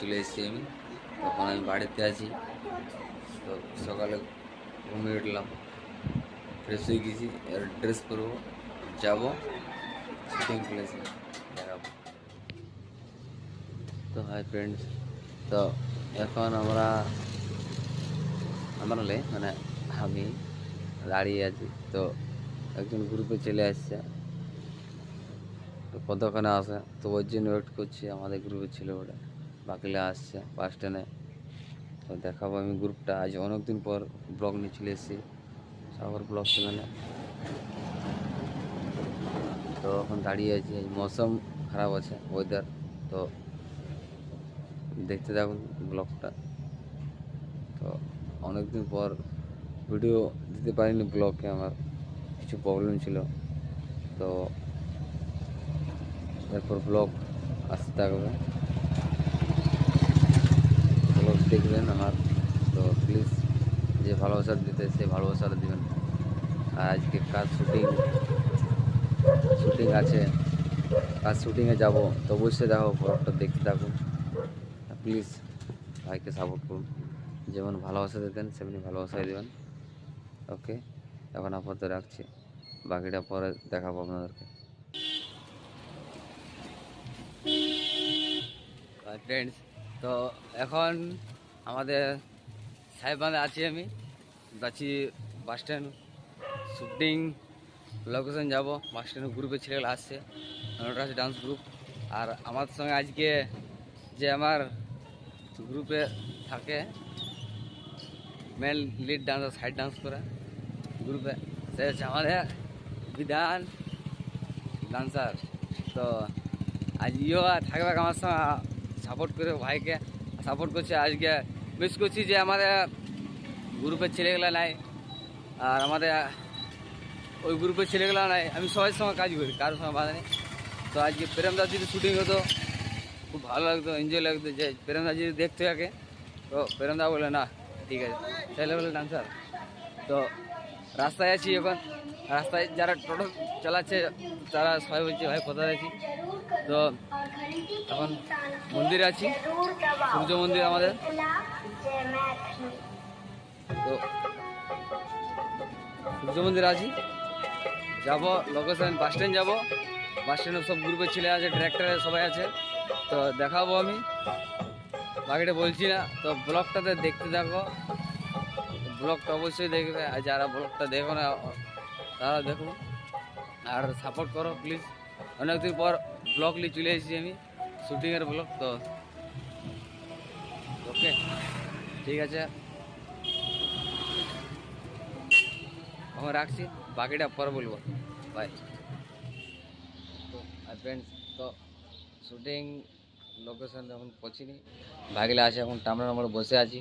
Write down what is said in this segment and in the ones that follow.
চলে এসেছি আমি। তখন আমি বাড়িতে আছি। তো সকালে ঘুমিয়ে উঠলাম, ফ্রেশ হয়ে গেছি, এর ড্রেস পরবো, যাবো শুটিং প্লেসে দেখাবো। তো হাই ফ্রেন্ডস, তো এখন মানে আমি দাঁড়িয়ে আছি। তো একজন গ্রুপে চলে আসছে, তো কতক্ষণে আসে, তো ওর জন্য ওয়েট করছি। আমাদের গ্রুপে ছিল ওটা, বাকিলে আসছে বাস স্ট্যান্ডে। তো দেখাবো আমি গ্রুপটা। আজ অনেকদিন পর ব্লগ নিয়ে চলে এসেছি সাগর ব্লগ চ্যানেলে। তো এখন দাঁড়িয়ে আছি, এই মৌসুম খারাপ আছে, ওয়েদার। তো দেখতে থাকুন ব্লগটা। তো অনেকদিন পর ভিডিও দিতে পারিনি ব্লগে, আমার কিছু প্রবলেম ছিল। তো এরপর ব্লগ আসতে থাকবে, ব্লগ দেখবেন আমার। তো প্লিজ, যে ভালোবাসা দিতে সেই ভালোবাসাটা দেবেন। আর আজকে কাজ শুটিং আছে, কাজ শুটিংয়ে যাবো। তো অবশ্যই দেখো, ব্লগটা দেখতে থাকুন। প্লিজ ভাইকে সাপোর্ট করুন, যেমন ভালোবাসা দিতেন সেমনি ভালোবাসাই দেবেন। ওকে, এখন আপাতত রাখছি, বাকিটা পরে দেখাবো আপনাদেরকে। ফ্রেন্ডস, তো এখন আমাদের সাহেববাঁধে আছি আমি, যাচ্ছি বাস স্ট্যান্ড শুটিং লোকেশন যাব। বাস স্ট্যান্ড গ্রুপে ছেলেগুলো আসছে, ওটা আছে ডান্স গ্রুপ। আর আমার সঙ্গে আজকে যে আমার গ্রুপে থাকে male lead dancer, side dance করে গ্রুপে, সে হচ্ছে আমাদের বিধান ডান্সার। তো আজ ইও থাকবে আমার সঙ্গে, সাপোর্ট করে ভাইকে সাপোর্ট করছে। আজকে মিস করছি যে আমাদের গ্রুপের ছেলেগুলো নাই, আর আমাদের ওই গ্রুপের ছেলেগুলো নাই। আমি সবার সঙ্গে কাজ করি, কারোর সঙ্গে বাধা নেই। তো আজকে প্রেমদাস যদি শুটিং হতো খুব ভালো লাগতো, এনজয় লাগতো, যে প্রেমদাস যদি দেখতে থাকে। তো প্রেমদা বলে না ঠিক আছে, ছেলে বলে ডান্সার। তো রাস্তায় আছি এখন, রাস্তায় যারা টোটো চালাচ্ছে তারা সবাই বলছে ভাই কোথায় আছি। তো এখন মন্দিরে আছি, সূর্য মন্দির আমাদের। তো সূর্য মন্দিরে আছি, যাবো লোকেশন বাস স্ট্যান্ড যাবো। বাস স্ট্যান্ডে সব গ্রুপের ছেলে আছে, ডিরেক্টরে সবাই আছে। তো দেখাবো আমি, বাকিটা বলছি না। তো ব্লগটাতে দেখতে থাকো, ব্লগটা অবশ্যই দেখবে। আর যারা ব্লগটা দেখো না তারা দেখো, আর সাপোর্ট করো প্লিজ। অনেকদিন পর ব্লগ নিয়ে চলে এসেছি আমি, শুটিংয়ের ব্লগ। তো ওকে, ঠিক আছে, এখন রাখছি, বাকিটা পরে বলবো। বাই। তো ফ্রেন্ডস, তো শুটিং লোকেশন এখন পৌঁছিনি, ভাগিলে আছে এখন টামরা আমরা বসে আছি।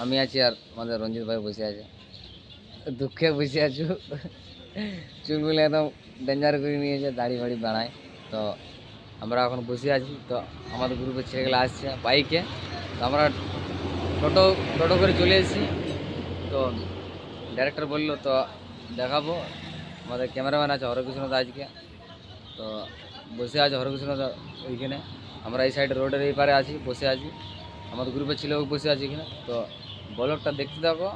আমি আছি আর আমাদের রঞ্জিত ভাই বসে আছে, দুঃখে বসে আছো। চুলগুলো একদম ডেঞ্জার করে নিয়েছে, দাড়ি বাড়ি বাড়ায়। তো আমরা এখন বসে আছি। তো আমাদের গ্রুপের ছেলেগুলো আসছে বাইকে, তো আমরা টোটো টোটো করে চলে এসেছি। তো ডাইরেক্টর বললো তো দেখাবো, আমাদের ক্যামেরাম্যান আছে হরকৃষ্ণদা আজকে। তো বসে আছে হরকৃষ্ণদা ওইখানে, আমরা এই সাইডে রোডের এই পারে আছি, বসে আছি। আমাদের গ্রুপের ছেলেও বসে আছে এখানে। তো ব্লগটা দেখতে থাকো,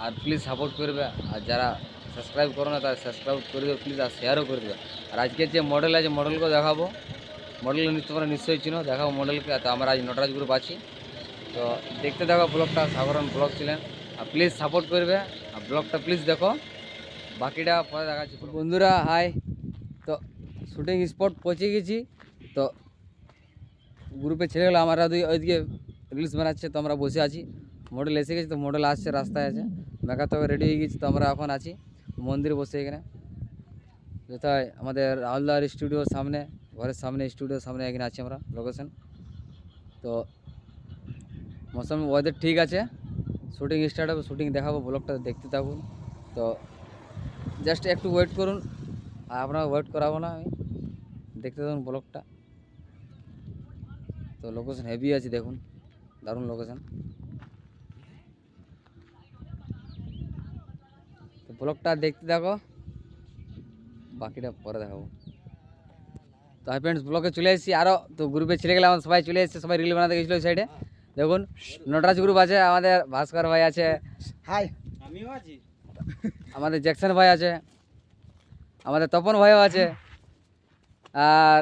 আর প্লিজ সাপোর্ট করবে। আর যারা সাবস্ক্রাইব করো না তারা সাবস্ক্রাইব করে দেবে প্লিজ, আর শেয়ারও করে দেবে। আর আজকের যে মডেল আছে মডেলকেও দেখাবো, মডেল তোমরা নিশ্চয়ই চিনো, দেখাবো মডেলকে। তো আমরা আজ নটরাজ গ্রুপ আছি। তো দেখতে থাকো ব্লগটা, সাধারণ ব্লগ ছিলেন। আর প্লিজ সাপোর্ট করবে, আর ব্লগটা প্লিজ দেখো, বাকিটা পরে দেখাচ্ছি। বন্ধুরা হাই, তো শুটিং স্পট পৌঁছে গেছি। তো গ্রুপে ছেলেগুলো আমরা ওইদিকে রিলস বানাচ্ছে, তো আমরা বসে আছি। মডেল এসে গেছি, তো মডেল আসছে, রাস্তায় আছে, মেকআপ তো রেডি হয়ে গেছি। তো আমরা এখন আছি মন্দিরে বসে এখানে, যেটাই আমাদের রাহুলদার স্টুডিওর সামনে, ঘরের সামনে, স্টুডিওর সামনে এখানে আছি আমরা লোকেশন। তো মৌসুম ওয়েদার ঠিক আছে, শুটিং স্টার্ট হবে, শুটিং দেখাবো, ব্লগটা দেখতে থাকুন। তো জাস্ট একটু ওয়েট করুন, আর আপনারা ওয়েট করাবো না, আমি দেখতে থাকুন ব্লগটা। তো লোকেশন হেভি আছে, দেখুন দারুণ লোকেশন। তো ব্লগটা দেখতে থাকো, বাকিটা পরে দেখাবো। তো হাই ফ্রেন্ডস ব্লগে চলে এসেছি আরও, তো গ্রুপে ছেলে গেলে আমাদের সবাই চলে এসেছে, সবাই রিল বানাতে গেছিলো ওই সাইডে। দেখুন নটরাজ গ্রুপ আছে, আমাদের ভাস্কর ভাই আছে, হাই আমিও আছি, আমাদের জ্যাকসন ভাই আছে, আমাদের তপন ভাইও আছে, আর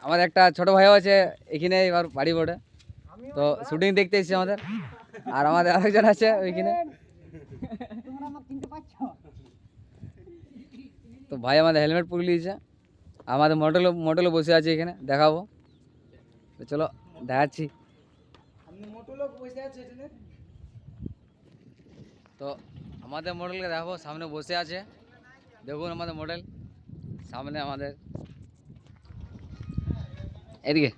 আমাদের একটা ছোট ভাইও আছে এখানে এবার বাড়ি বোর্ডে। তো শুটিং দেখতে এসেছি আমাদের, আর আমাদের আরেকজন আছে ওইখানে। তো ভাই আমাদের হেলমেট পরে নিয়েছে, আমাদের মডেলও বসে আছে এখানে, দেখাবো। তো চলো দেখাচ্ছি। তো আমাদের মডেলকে দেখো, সামনে বসে আছে, দেখুন আমাদের মডেল সামনে আমাদের এদিকে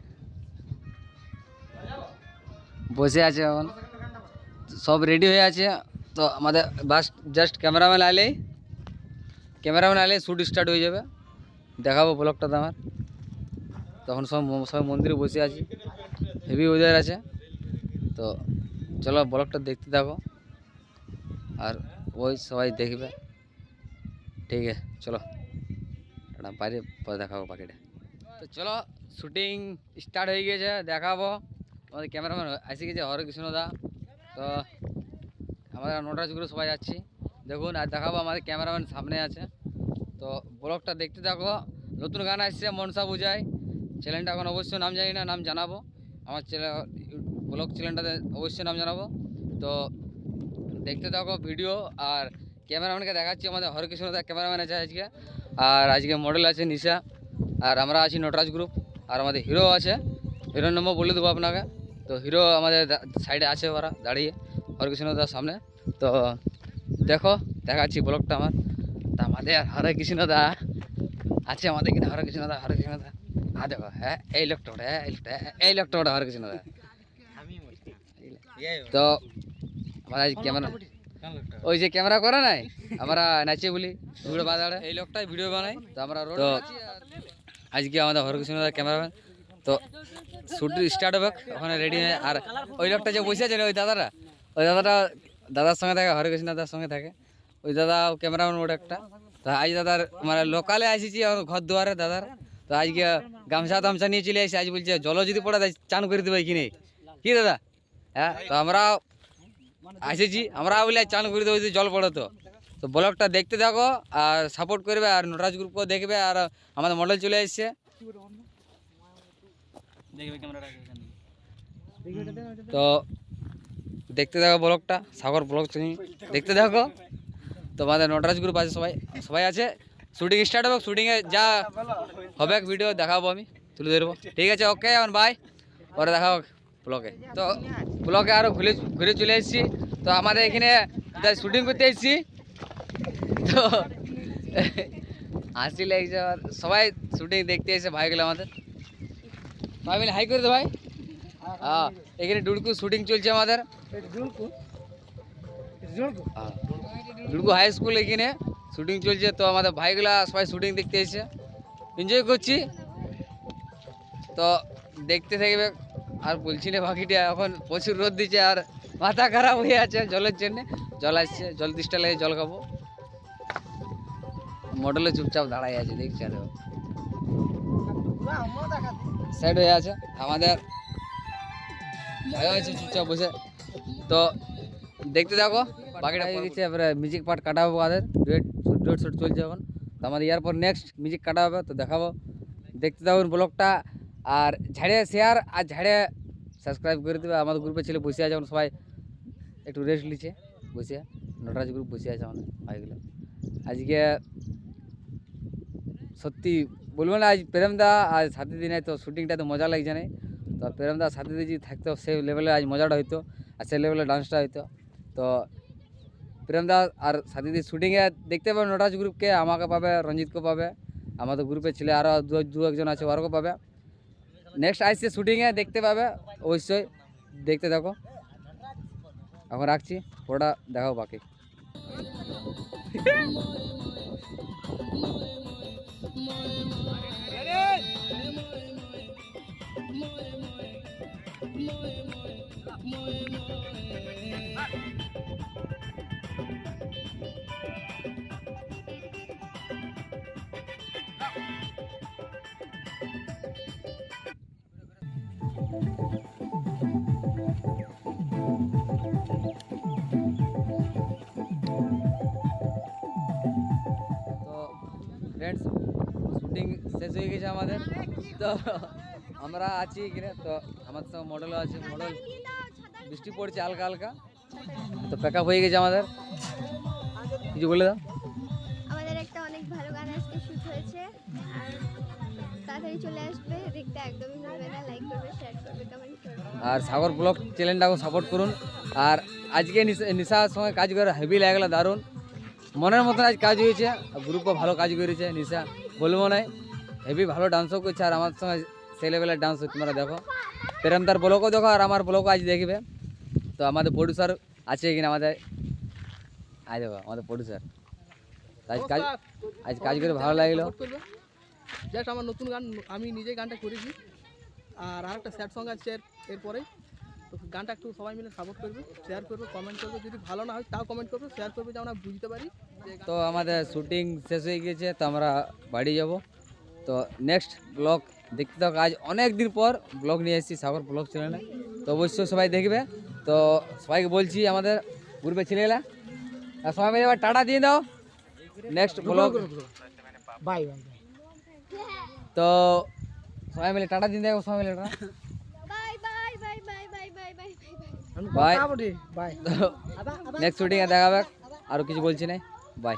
বসে আছে, এখন সব রেডি হয়ে আছে। তো আমাদের বাস জাস্ট ক্যামেরাম্যান আলে শ্যুট স্টার্ট হয়ে যাবে, দেখাবো ব্লগটাতে আমার। তখন সব মন্দিরে বসে আছি, হেভি ওয়েদার আছে। তো চলো ব্লগটা দেখতে থাকো, আর ওই সবাই দেখবে, ঠিক আছে? চলো এটা বাইরে পরে দেখাবো বাকিটা। তো চলো শুটিং স্টার্ট হয়ে গেছে, দেখাবো। আমাদের ক্যামেরাম্যান এসে গেছে হরকৃষ্ণদা। তো আমাদের নটরাজ গ্রুপ সবাই যাচ্ছি, দেখুন, আর দেখাবো আমাদের ক্যামেরাম্যান সামনে আছে। তো ব্লগটা দেখতে থাকো। নতুন গান আসছে মনসা বুঝাই, চ্যানেলটা এখন অবশ্যই নাম জানি না, নাম জানাবো। আমার ব্লগ চ্যানেলটাতে অবশ্যই নাম জানাবো। তো দেখতে থাকো ভিডিও, আর ক্যামেরাম্যানকে দেখাচ্ছি। আমাদের হরকৃষ্ণদা ক্যামেরাম্যান আছে আজকে, আর আজকে মডেল আছে নিশা, আর আমরা আছি নটরাজ গ্রুপ। আর আমাদের হিরো আছে, হিরোর নম্বর বলে দেবো আপনাকে। তো হিরো আমাদের সাইডে আছে, ওরা দাঁড়িয়ে হরকৃষ্ণদার সামনে। তো দেখাচ্ছি ব্লগটা আমার। তা আমাদের হরকৃষ্ণদা আছে, আমাদের এখানে হরকৃষ্ণদা হ্যাঁ দেখো, হ্যাঁ এই লোকটা ওটা, এই লোকটা ওটা হরকৃষ্ণদা। তো আমাদের ক্যামেরা, ওই যে ক্যামেরা করে নাই, আমরা নাচে বলি ভিডিও বাজারে, এই লোকটাই ভিডিও বানাই। তো আমরা তো আজকে আমাদের হরকৃষ্ণদার ক্যামেরাম্যান। তো শুট স্টার্ট হবে, ওখানে রেডি হয়ে। আর ওই লোকটা যে বসে আছে, ওই দাদার সঙ্গে থাকে, হরকৃষ্ণ দাদার সঙ্গে থাকে। ওই দাদা ক্যামেরাম্যান ওটা একটা। তো আজ দাদার মানে লোকালে আসিছি ঘর দুয়ারে দাদার। তো আজকে গামছা নিয়ে চলে আসি। আজ বলছে জল যদি পড়ে চান করে দেবে কিনে, কি দাদা? হ্যাঁ, তো আমরা এসেছি, আমরা বলে চান করে দেবো যদি জল পড়ে। তো ব্লগটা দেখতে থাকো আর সাপোর্ট করবে, আর নটরাজ গ্রুপও দেখবে। আর আমাদের মডেল চলে এসছে, তো দেখতে থাকো ব্লগটা, সাগর ব্লগ দেখতে থাকো। তো আমাদের নটরাজ গ্রুপ আছে, সবাই আছে। শুটিং স্টার্ট হবে, শুটিংয়ে যা হবে ভিডিও দেখাবো, আমি তুলে ধরবো, ঠিক আছে? ওকে, এখন বাই, পরে দেখাবো ব্লগে। তো ব্লগে আরও ঘুরে চলে এসেছি। তো আমাদের এখানে শুটিং করতে এসেছি, তো হাসি লাগছে। সবাই শুটিং দেখতে এসে ভাইগুলো আমাদের ভাই মিলে হাই করে দে ভাই। হ্যাঁ, এখানে ডুডকু শুটিং চলছে আমাদের, ডুডকু হাই স্কুল এখানে শুটিং চলছে। তো আমাদের ভাইগুলা সবাই শুটিং দেখতে এসেছে, এনজয় করছি। তো দেখতে থাকবে, আর বলছি না বাকিটা। এখন প্রচুর রোদ দিচ্ছে, আর মাথা খারাপ হয়ে আছে জলের জন্যে। জল আসছে, জল তেষ্টা লেগে জল খাবো। মডেলে চুপচাপ দাঁড়াই আছে, দেখছি। আর সাইড হয়ে আছে আমাদের ভাইও আছে চুপচাপ বসে। তো দেখতে থাকো বাকিটা হয়ে গেছে। এবারে মিউজিক পার্ট কাটা হবে, আমাদের ডুয়েট শুট চলছে এখন। তো আমাদের এরপর নেক্সট মিউজিক কাটা হবে, তো দেখাবো, দেখতে থাকুন ব্লগটা। আর ঝাড়ে শেয়ার আর ঝাড়ে সাবস্ক্রাইব করে দেবে। আমাদের গ্রুপে ছেলে বসে আছে, এখন সবাই একটু রেস্ট নিচ্ছে বসে। নটরাজ গ্রুপ বসে আছে আমাদের ভাইগুলো। আজকে সত্যি বলবো না, আজ প্রেমদা আর সাথে দিনে তো শুটিংটা তো মজা লাগছে না। তো প্রেমদা সাথে দিয়ে যদি থাকতো, সেই লেভেলে আজ মজাটা হইতো, আর সেই লেভেলে ডান্সটা হইতো। তো প্রেমদা আর সাথে দিয়ে শুটিংয়ে দেখতে পাবে নটরাজ গ্রুপকে, আমাকে পাবে, রঞ্জিতকে পাবে, আমাদের গ্রুপের ছেলে আরও দু একজন আছে, ওরাও পাবে। নেক্সট আসছে শুটিংয়ে দেখতে পাবে, অবশ্যই দেখতে থাকো। এখন রাখছি, ওটা দেখাও বাকি। আমাদের। তো আমরা আছি এখানে, তো আমার সঙ্গে মডেলও আছে। মডেল বৃষ্টি পড়ছে হালকা হালকা, তো প্যাক আপ হয়ে গেছে আমাদের। কিছু বলে দাও। আমাদের একটা অনেক ভালো গান আজকে শুট হয়েছে, আর তাড়াতাড়ি চলে আসবে, দেখতে একদমই ভুলবে না। লাইক করবে, শেয়ার করবে, কমেন্ট করবে। আর সাগর ব্লগ চ্যানেলটাকে সাপোর্ট করুন। আর আজকে নিশার সঙ্গে কাজ করে হেভি লাগলো, দারুণ মনের মতন আজ কাজ হয়েছে। গ্রুপও ভালো কাজ করেছে, নিশা বলবো নাই, হেভি ভালো ডান্সও করছে। আর আমার সঙ্গে সেই লেভেলের ডান্স তোমরা দেখো, প্রেমদার ব্লগও দেখো, আর আমার ব্লগও আজ দেখবে। তো আমাদের প্রডিউসার আছে এখানে আমাদের, আজ দেখো আমাদের প্রডিউসার। আজ কাজ করে ভালো লাগলো। জাস্ট আমার নতুন গান, আমি নিজে গানটা করেছি। আর আরেকটা স্যাড সং আছে এরপরে। তো গানটা একটু সবাই মিলে সাপোর্ট করবে, শেয়ার করবে, কমেন্ট করবে। যদি ভালো না হয় তাও কমেন্ট করবে, শেয়ার করবে, যেন আমরা বুঝতে পারি যে তো আমাদের শুটিং শেষ হয়ে গেছে, তো আমরা বাড়ি যাব। তো নেক্সট ব্লগ দেখতে থাকো। আজ অনেক দিন পর ব্লগ নিয়ে এসেছি সাগর ব্লগ চ্যানেলে, তো অবশ্যই সবাই দেখবে। তো সবাইকে বলছি আমাদের গ্রুপে ছেলেরা, আর সবাই মিলে এবার টাটা দিয়ে দাও। Next blog bye. তো সবাই মিলে টাটা দিয়ে দেবো, সবাই মিলে tata bye bye bye bye bye bye bye bye bye. Bye. Next শুটিংয়ে দেখা হবে। আরও কিছু বলছি না, বাই।